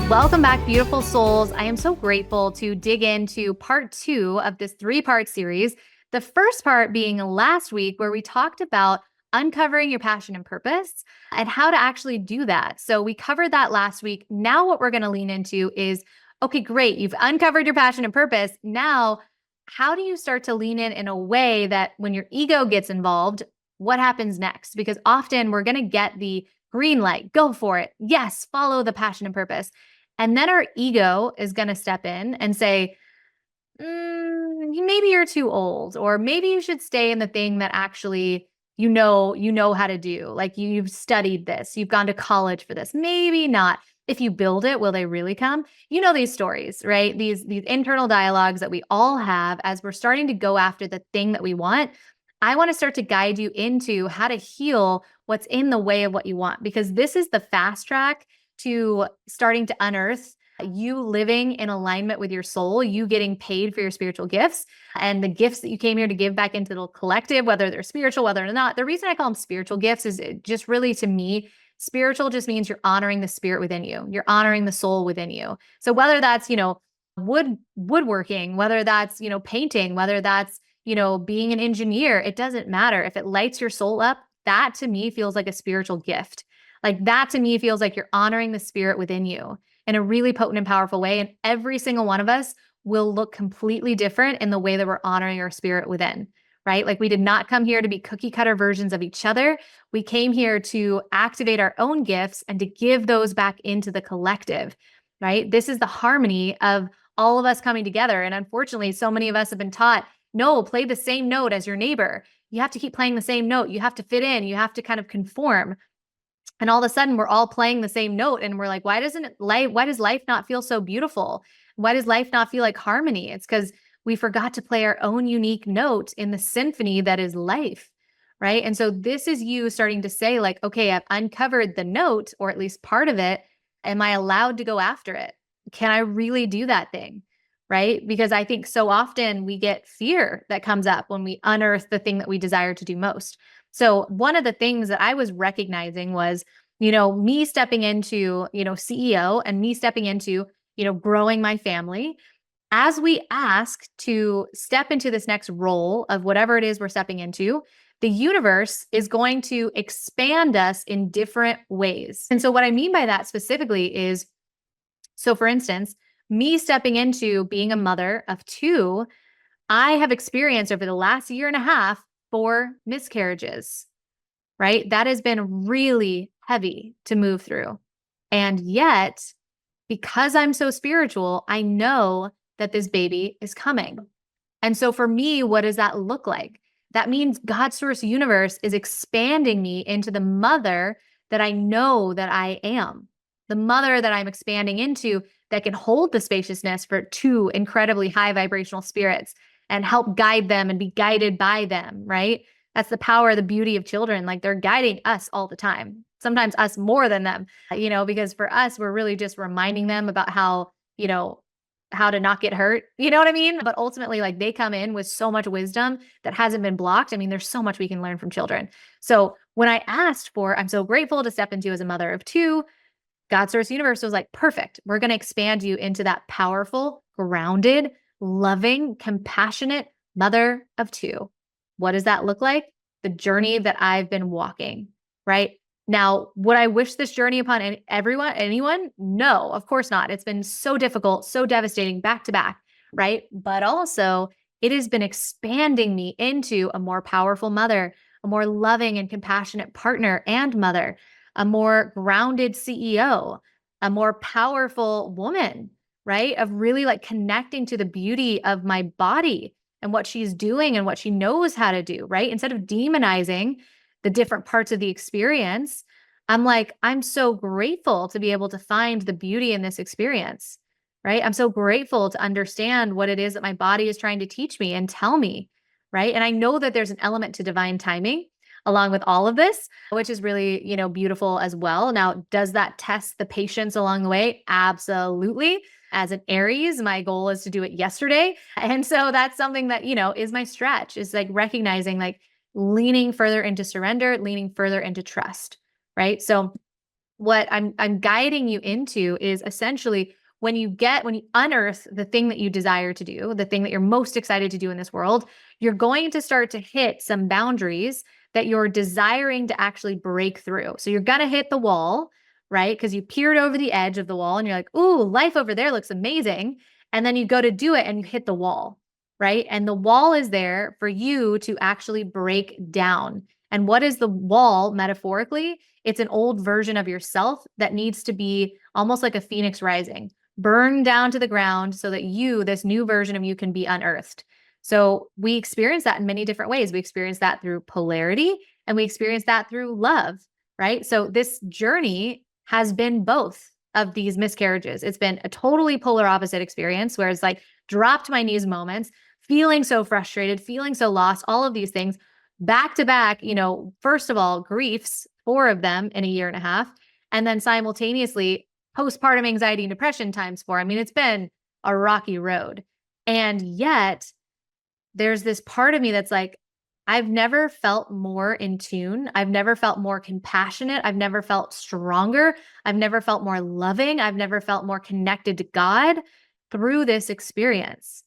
Welcome back, beautiful souls. I am so grateful to dig into part 2 of this 3-part series. The first part being last week, where we talked about uncovering your passion and purpose and how to actually do that. So we covered that last week. Now what we're going to lean into is, okay, great. You've uncovered your passion and purpose. Now, how do you start to lean in a way that when your ego gets involved, what happens next? Because often we're going to get the green light, go for it. Yes, follow the passion and purpose. And then our ego is going to step in and say, maybe you're too old, or maybe you should stay in the thing that actually you know how to do. Like you've studied this, you've gone to college for this. Maybe not. If you build it, will they really come? You know these stories, right? These internal dialogues that we all have as we're starting to go after the thing that we want. I want to start to guide you into how to heal what's in the way of what you want, because this is the fast track to starting to unearth you living in alignment with your soul, you getting paid for your spiritual gifts and the gifts that you came here to give back into the collective, whether they're spiritual, whether or not. The reason I call them spiritual gifts is just really, to me, spiritual just means you're honoring the spirit within you. You're honoring the soul within you. So whether that's, woodworking, whether that's, painting, whether that's, being an engineer, it doesn't matter. If it lights your soul up, that to me feels like a spiritual gift. Like that to me feels like you're honoring the spirit within you in a really potent and powerful way. And every single one of us will look completely different in the way that we're honoring our spirit within, right? Like we did not come here to be cookie cutter versions of each other. We came here to activate our own gifts and to give those back into the collective, right? This is the harmony of all of us coming together. And unfortunately, so many of us have been taught, no, play the same note as your neighbor. You have to keep playing the same note. You have to fit in. You have to kind of conform. And all of a sudden we're all playing the same note and we're like, why does life not feel so beautiful? Why does life not feel like harmony? It's because we forgot to play our own unique note in the symphony that is life, right? And so this is you starting to say like, okay, I've uncovered the note, or at least part of it. Am I allowed to go after it? Can I really do that thing? Right? Because I think so often we get fear that comes up when we unearth the thing that we desire to do most. So one of the things that I was recognizing was, me stepping into, CEO, and me stepping into, growing my family. As we ask to step into this next role of whatever it is we're stepping into, the universe is going to expand us in different ways. And so what I mean by that specifically is, so for instance, me stepping into being a mother of 2, I have experienced over the last year and a half 4 miscarriages, right? That has been really heavy to move through. And yet, because I'm so spiritual, I know that this baby is coming. And so for me, what does that look like? That means God's source universe is expanding me into the mother that I know that I am, the mother that I'm expanding into that can hold the spaciousness for 2 incredibly high vibrational spirits and help guide them and be guided by them, right? That's the power, the beauty of children. Like they're guiding us all the time, sometimes us more than them, because for us, we're really just reminding them about how to not get hurt. You know what I mean? But ultimately, like they come in with so much wisdom that hasn't been blocked. I mean, there's so much we can learn from children. So when I asked for, I'm so grateful to step into as a mother of 2, God Source Universe was like, perfect. We're going to expand you into that powerful, grounded, loving, compassionate mother of 2. What does that look like? The journey that I've been walking, right? Now, would I wish this journey upon anyone? No, of course not. It's been so difficult, so devastating back to back, right? But also, it has been expanding me into a more powerful mother, a more loving and compassionate partner and mother, a more grounded CEO, a more powerful woman, right? Of really like connecting to the beauty of my body and what she's doing and what she knows how to do, right? Instead of demonizing the different parts of the experience, I'm like, I'm so grateful to be able to find the beauty in this experience, right? I'm so grateful to understand what it is that my body is trying to teach me and tell me, right? And I know that there's an element to divine timing along with all of this, which is really, beautiful as well. Now, does that test the patience along the way? Absolutely. As an Aries, my goal is to do it yesterday. And so that's something that, is my stretch, is like recognizing, like leaning further into surrender, leaning further into trust, right? So what I'm guiding you into is essentially when you unearth the thing that you desire to do, the thing that you're most excited to do in this world, you're going to start to hit some boundaries that you're desiring to actually break through. So you're going to hit the wall, right? Because you peered over the edge of the wall and you're like, "Ooh, life over there looks amazing." And then you go to do it and you hit the wall, right? And the wall is there for you to actually break down. And what is the wall metaphorically? It's an old version of yourself that needs to be almost like a phoenix rising, burned down to the ground so that you, this new version of you, can be unearthed. So we experience that in many different ways. We experience that through polarity and we experience that through love, right? So this journey has been both of these miscarriages. It's been a totally polar opposite experience where it's like dropped my knees moments, feeling so frustrated, feeling so lost, all of these things back to back, first of all, griefs, 4 of them in a year and a half, and then simultaneously postpartum anxiety and depression times 4. I mean, it's been a rocky road. And yet there's this part of me that's like, I've never felt more in tune. I've never felt more compassionate. I've never felt stronger. I've never felt more loving. I've never felt more connected to God through this experience.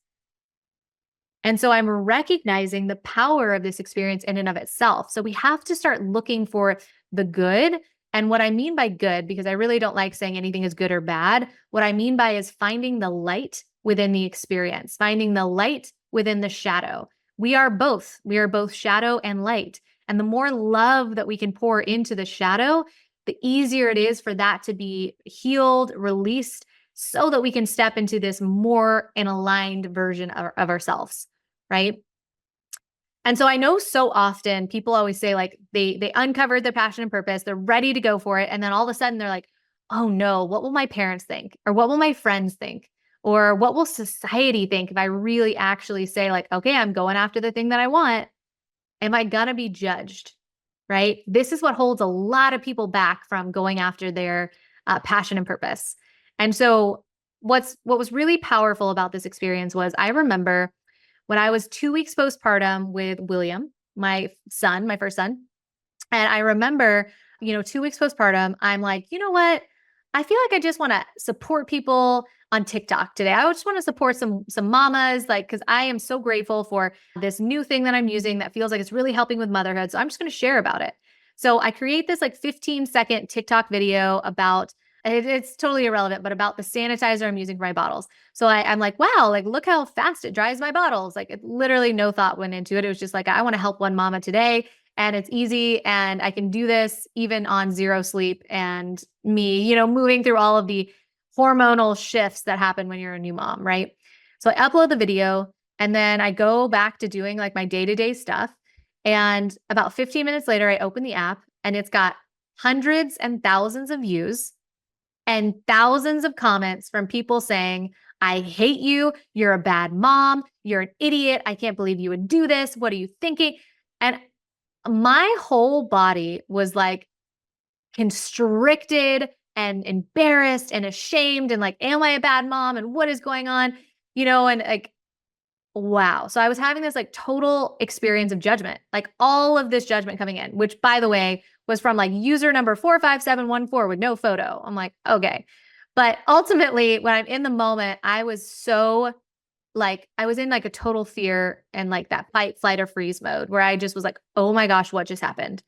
And so I'm recognizing the power of this experience in and of itself. So we have to start looking for the good. And what I mean by good, because I really don't like saying anything is good or bad, what I mean by is finding the light within the experience, finding the light within the shadow. We are both. We are both shadow and light. And the more love that we can pour into the shadow, the easier it is for that to be healed, released, so that we can step into this more an aligned version of ourselves, right? And so I know so often people always say like they uncovered their passion and purpose, they're ready to go for it, and then all of a sudden they're like, "Oh no, what will my parents think? Or what will my friends think? Or what will society think if I really actually say like, okay, I'm going after the thing that I want? Am I gonna be judged?" Right? This is what holds a lot of people back from going after their passion and purpose. And so what was really powerful about this experience was I remember when I was 2 weeks postpartum with William, my son, my first son, and I remember, 2 weeks postpartum, I'm like, you know what? I feel like I just want to support people on TikTok today. I just want to support some mamas, like, because I am so grateful for this new thing that I'm using that feels like it's really helping with motherhood. So I'm just going to share about it. So I create this like 15-second TikTok video about it's totally irrelevant, but about the sanitizer I'm using for my bottles. So I'm like, wow, like look how fast it dries my bottles. Like it literally no thought went into it. It was just like, I want to help one mama today and it's easy and I can do this even on zero sleep and me, moving through all of the hormonal shifts that happen when you're a new mom, right? So I upload the video and then I go back to doing like my day-to-day stuff. And about 15 minutes later, I open the app and it's got hundreds and thousands of views and thousands of comments from people saying, "I hate you. You're a bad mom. You're an idiot. I can't believe you would do this. What are you thinking?" And my whole body was like constricted and embarrassed and ashamed and like, am I a bad mom? And what is going on? And like, wow. So I was having this like total experience of judgment, like all of this judgment coming in, which by the way, was from like user number 45714 with no photo. I'm like, okay. But ultimately, when I'm in the moment, I was so like, I was in like a total fear and like that fight, flight, or freeze mode where I just was like, oh my gosh, what just happened?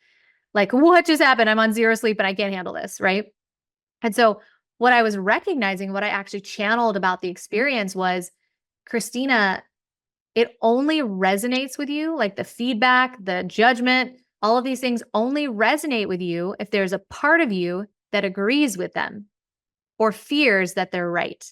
Like, what just happened? I'm on zero sleep and I can't handle this. Right. And so, what I was recognizing, what I actually channeled about the experience was, Christina, it only resonates with you, like the feedback, the judgment, all of these things only resonate with you if there's a part of you that agrees with them or fears that they're right.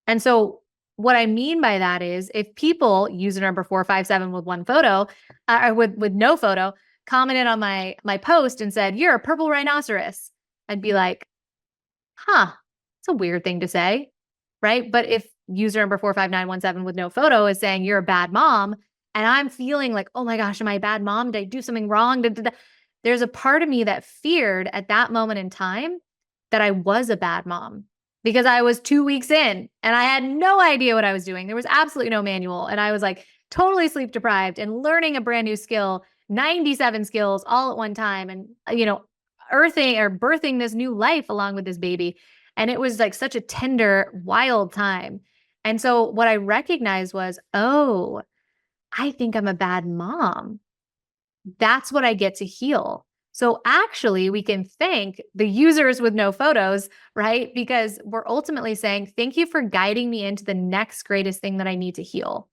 And so, what I mean by that is if people, user number 457 with one photo, or with no photo, commented on my post and said, "You're a purple rhinoceros," I'd be like, huh, it's a weird thing to say, right? But if user number 45917 with no photo is saying you're a bad mom, and I'm feeling like, oh my gosh, am I a bad mom? Did I do something wrong? There's a part of me that feared at that moment in time that I was a bad mom because I was 2 weeks in and I had no idea what I was doing. There was absolutely no manual. And I was like totally sleep deprived and learning a brand new skill, 97 skills all at one time. And, earthing or birthing this new life along with this baby. And it was like such a tender, wild time. And so what I recognized was, oh, I think I'm a bad mom. That's what I get to heal. So actually, we can thank the users with no photos, right? Because we're ultimately saying, thank you for guiding me into the next greatest thing that I need to heal.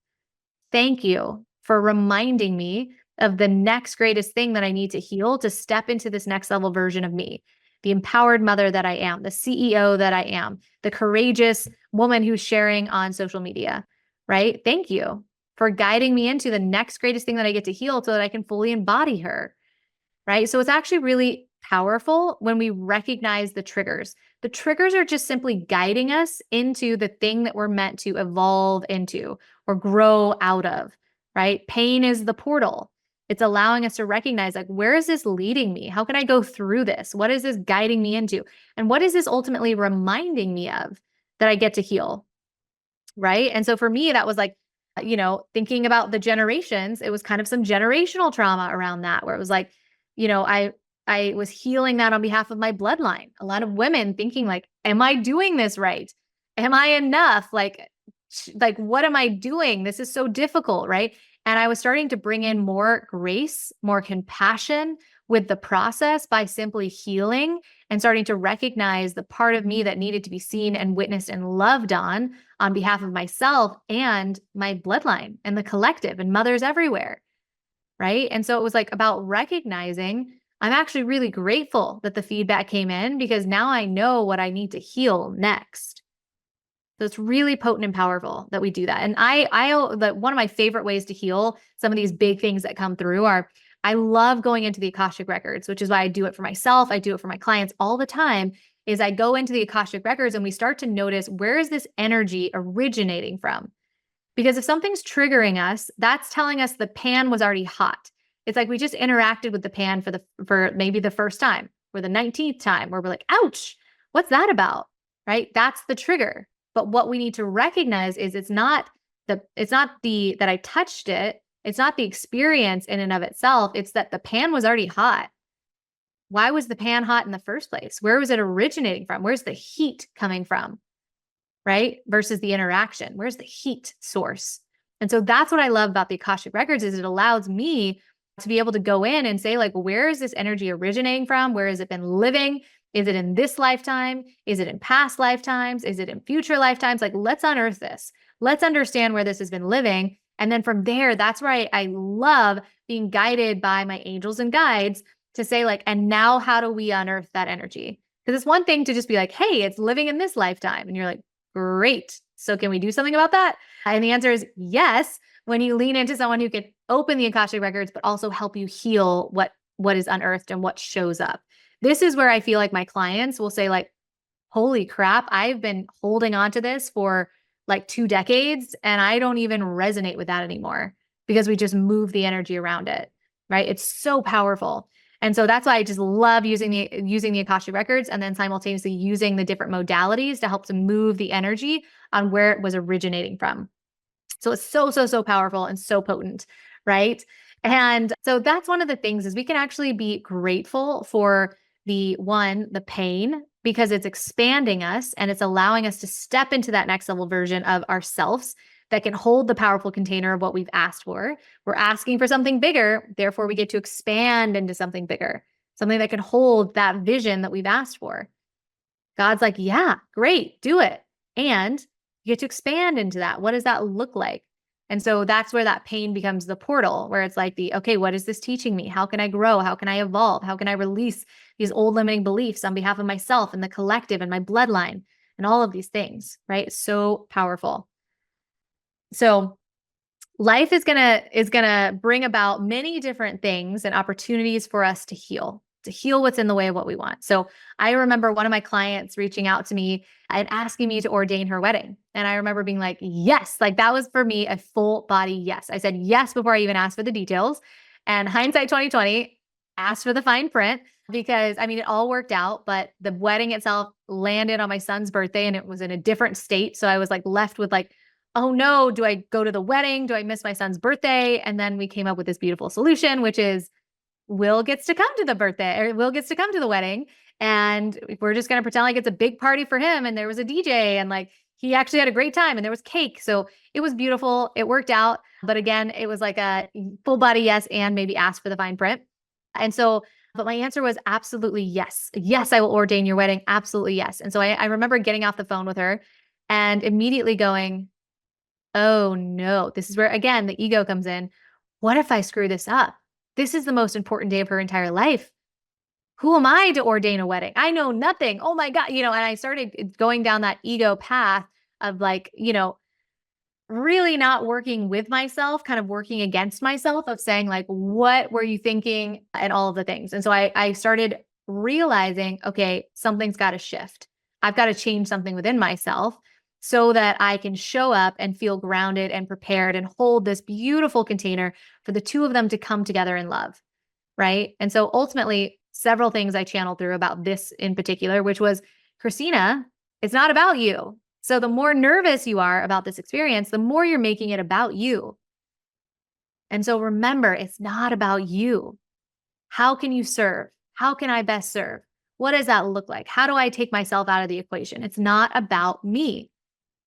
Thank you for reminding me of the next greatest thing that I need to heal to step into this next level version of me, the empowered mother that I am, the CEO that I am, the courageous woman who's sharing on social media, right? Thank you for guiding me into the next greatest thing that I get to heal so that I can fully embody her, right? So it's actually really powerful when we recognize the triggers. The triggers are just simply guiding us into the thing that we're meant to evolve into or grow out of, right? Pain is the portal. It's allowing us to recognize, like, where is this leading me? How can I go through this? What is this guiding me into? And what is this ultimately reminding me of that I get to heal? Right. And so for me, that was like, thinking about the generations, it was kind of some generational trauma around that, where it was like, I was healing that on behalf of my bloodline. A lot of women thinking like, am I doing this right? Am I enough? Like, what am I doing? This is so difficult, right? And I was starting to bring in more grace, more compassion with the process by simply healing and starting to recognize the part of me that needed to be seen and witnessed and loved on behalf of myself and my bloodline and the collective and mothers everywhere. Right. And so it was like about recognizing I'm actually really grateful that the feedback came in because now I know what I need to heal next. So it's really potent and powerful that we do that. And one of my favorite ways to heal some of these big things that come through are I love going into the Akashic records, which is why I do it for myself. I do it for my clients all the time is I go into the Akashic records and we start to notice where is this energy originating from? Because if something's triggering us, that's telling us the pan was already hot. It's like we just interacted with the pan for maybe the first time or the 19th time where we're like, ouch, what's that about? Right? That's the trigger. But what we need to recognize is it's not the that I touched it. It's not the experience in and of itself. It's that the pan was already hot. Why was the pan hot in the first place? Where was it originating from? Where's the heat coming from? Right? Versus the interaction. Where's the heat source? And so that's what I love about the Akashic records is it allows me to be able to go in and say, like, where is this energy originating from? Where has it been living? Is it in this lifetime? Is it in past lifetimes? Is it in future lifetimes? Like, let's unearth this. Let's understand where this has been living. And then from there, that's where I love being guided by my angels and guides to say, like, and now how do we unearth that energy? Because it's one thing to just be like, hey, it's living in this lifetime. And you're like, great. So can we do something about that? And the answer is yes, when you lean into someone who can open the Akashic records, but also help you heal what is unearthed and what shows up. This is where I feel like my clients will say like, holy crap, I've been holding on to this for like 2 decades and I don't even resonate with that anymore because we just move the energy around it, right? It's so powerful. And so that's why I just love using the Akashic records and then simultaneously using the different modalities to help to move the energy on where it was originating from. So it's so, so, so powerful and so potent, right? And so that's one of the things is we can actually be grateful for the pain, because it's expanding us and it's allowing us to step into that next level version of ourselves that can hold the powerful container of what we've asked for. We're asking for something bigger, therefore we get to expand into something bigger, something that can hold that vision that we've asked for. God's like, yeah, great, do it. And you get to expand into that. What does that look like? And so that's where that pain becomes the portal, where it's like okay, what is this teaching me? How can I grow? How can I evolve? How can I release these old limiting beliefs on behalf of myself and the collective and my bloodline and all of these things, right? So powerful. So life is gonna bring about many different things and opportunities for us to heal what's in the way of what we want. So I remember one of my clients reaching out to me and asking me to ordain her wedding. And I remember being like, yes, like that was for me a full body yes. I said yes before I even asked for the details. And hindsight 2020, asked for the fine print because I mean, it all worked out, but the wedding itself landed on my son's birthday and it was in a different state. So I was like left with like, oh no, do I go to the wedding? Do I miss my son's birthday? And then we came up with this beautiful solution, which is Will gets to come to the birthday, or Will gets to come to the wedding. And we're just going to pretend like it's a big party for him. And there was a DJ, and like he actually had a great time, and there was cake. So it was beautiful. It worked out. But again, it was like a full body yes, and maybe ask for the fine print. And so, but my answer was absolutely yes. Yes, I will ordain your wedding. Absolutely yes. And so I remember getting off the phone with her and immediately going, oh no, this is where, again, the ego comes in. What if I screw this up? This is the most important day of her entire life. Who am I to ordain a wedding? I know nothing. Oh my God. And I started going down that ego path of like, really not working with myself, kind of working against myself, of saying like, what were you thinking, and all of the things. And so I started realizing, okay, something's got to shift. I've got to change something within myself so that I can show up and feel grounded and prepared and hold this beautiful container for the two of them to come together in love. Right. And so ultimately, several things I channeled through about this in particular, which was, Christina, it's not about you. So the more nervous you are about this experience, the more you're making it about you. And so remember, it's not about you. How can you serve? How can I best serve? What does that look like? How do I take myself out of the equation? It's not about me.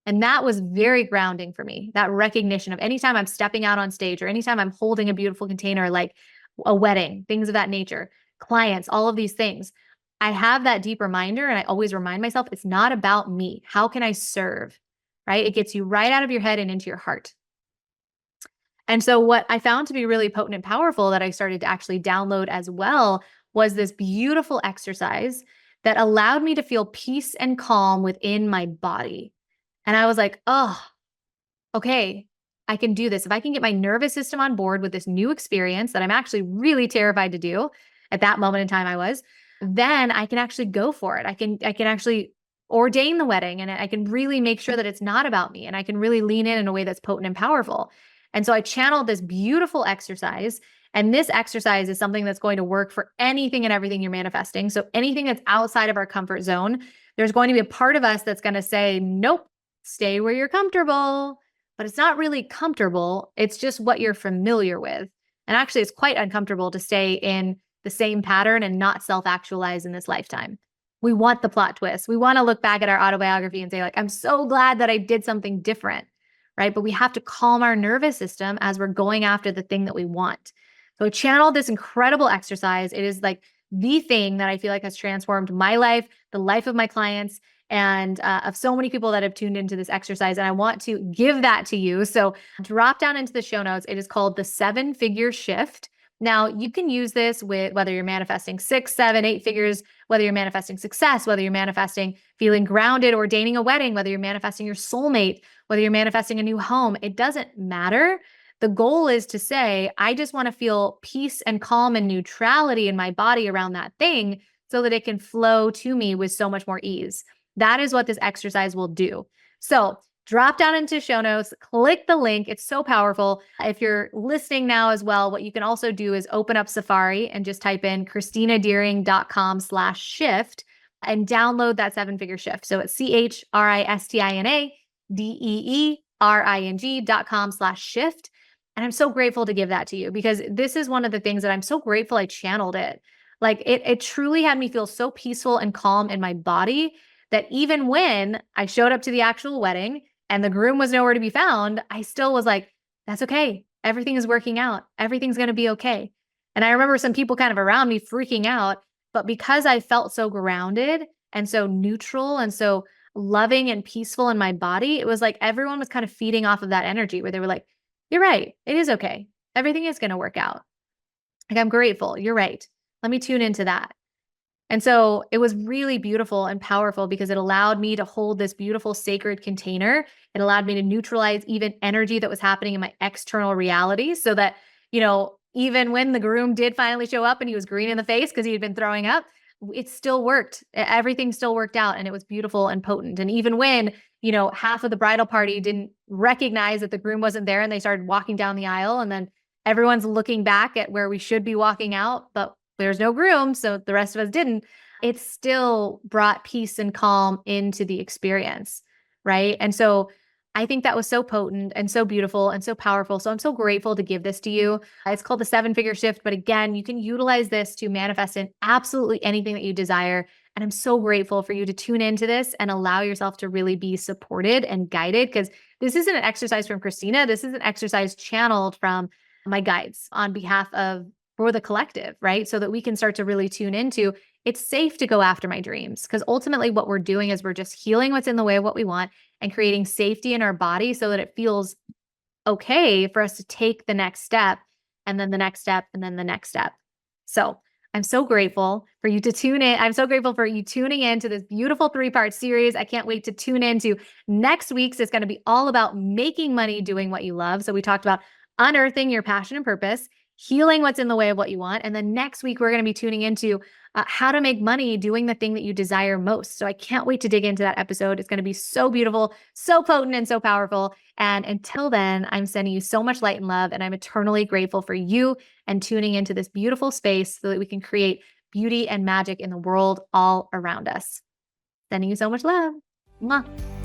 And that was very grounding for me. That recognition of anytime I'm stepping out on stage, or anytime I'm holding a beautiful container, like a wedding, things of that nature, clients, all of these things, I have that deep reminder, and I always remind myself, it's not about me. How can I serve? Right? It gets you right out of your head and into your heart. And so what I found to be really potent and powerful that I started to actually download as well was this beautiful exercise that allowed me to feel peace and calm within my body. And I was like, oh, okay, I can do this. If I can get my nervous system on board with this new experience that I'm actually really terrified to do, at that moment in time I was, then I can actually go for it. I can actually ordain the wedding, and I can really make sure that it's not about me, and I can really lean in a way that's potent and powerful. And so I channeled this beautiful exercise, and this exercise is something that's going to work for anything and everything you're manifesting. So anything that's outside of our comfort zone, there's going to be a part of us that's going to say, nope, stay where you're comfortable. But it's not really comfortable. It's just what you're familiar with. And actually, it's quite uncomfortable to stay in the same pattern and not self-actualize in this lifetime. We want the plot twist. We want to look back at our autobiography and say, like, I'm so glad that I did something different, right? But we have to calm our nervous system as we're going after the thing that we want. So channel this incredible exercise. It is like the thing that I feel like has transformed my life, the life of my clients, and of so many people that have tuned into this exercise. And I want to give that to you. So drop down into the show notes. It is called the 7-figure shift. Now, you can use this with whether you're manifesting 6, 7, 8 figures, whether you're manifesting success, whether you're manifesting feeling grounded, ordaining a wedding, whether you're manifesting your soulmate, whether you're manifesting a new home. It doesn't matter. The goal is to say, I just want to feel peace and calm and neutrality in my body around that thing so that it can flow to me with so much more ease. That is what this exercise will do. So drop down into show notes, click the link. It's so powerful. If you're listening now as well, what you can also do is open up Safari and just type in christinadeering.com/shift and download that 7-figure shift. So it's CHRISTINADEERING.com/shift. And I'm so grateful to give that to you, because this is one of the things that I'm so grateful I channeled it. Like it truly had me feel so peaceful and calm in my body that even when I showed up to the actual wedding and the groom was nowhere to be found, I still was like, that's okay. Everything is working out. Everything's going to be okay. And I remember some people kind of around me freaking out, but because I felt so grounded and so neutral and so loving and peaceful in my body, it was like everyone was kind of feeding off of that energy where they were like, you're right. It is okay. Everything is going to work out. Like, I'm grateful. You're right. Let me tune into that. And so it was really beautiful and powerful because it allowed me to hold this beautiful sacred container. It allowed me to neutralize even energy that was happening in my external reality, so that, even when the groom did finally show up and he was green in the face because he had been throwing up, it still worked. Everything still worked out, and it was beautiful and potent. And even when, half of the bridal party didn't recognize that the groom wasn't there and they started walking down the aisle, and then everyone's looking back at where we should be walking out, but there's no groom, so the rest of us didn't. It still brought peace and calm into the experience, right? And so I think that was so potent and so beautiful and so powerful. So I'm so grateful to give this to you. It's called the 7-figure shift. But again, you can utilize this to manifest in absolutely anything that you desire. And I'm so grateful for you to tune into this and allow yourself to really be supported and guided, because this isn't an exercise from Christina. This is an exercise channeled from my guides on behalf of for the collective, right? So that we can start to really tune into it's safe to go after my dreams, because ultimately what we're doing is we're just healing what's in the way of what we want and creating safety in our body so that it feels okay for us to take the next step and then the next step and then the next step. So I'm so grateful for you to tune in. I'm so grateful for you tuning in to this beautiful 3-part series. I can't wait to tune into next week's. It's going to be all about making money doing what you love. So we talked about unearthing your passion and purpose, healing what's in the way of what you want. And then next week, we're going to be tuning into how to make money doing the thing that you desire most. So I can't wait to dig into that episode. It's going to be so beautiful, so potent, and so powerful. And until then, I'm sending you so much light and love, and I'm eternally grateful for you and tuning into this beautiful space so that we can create beauty and magic in the world all around us. Sending you so much love. Mwah.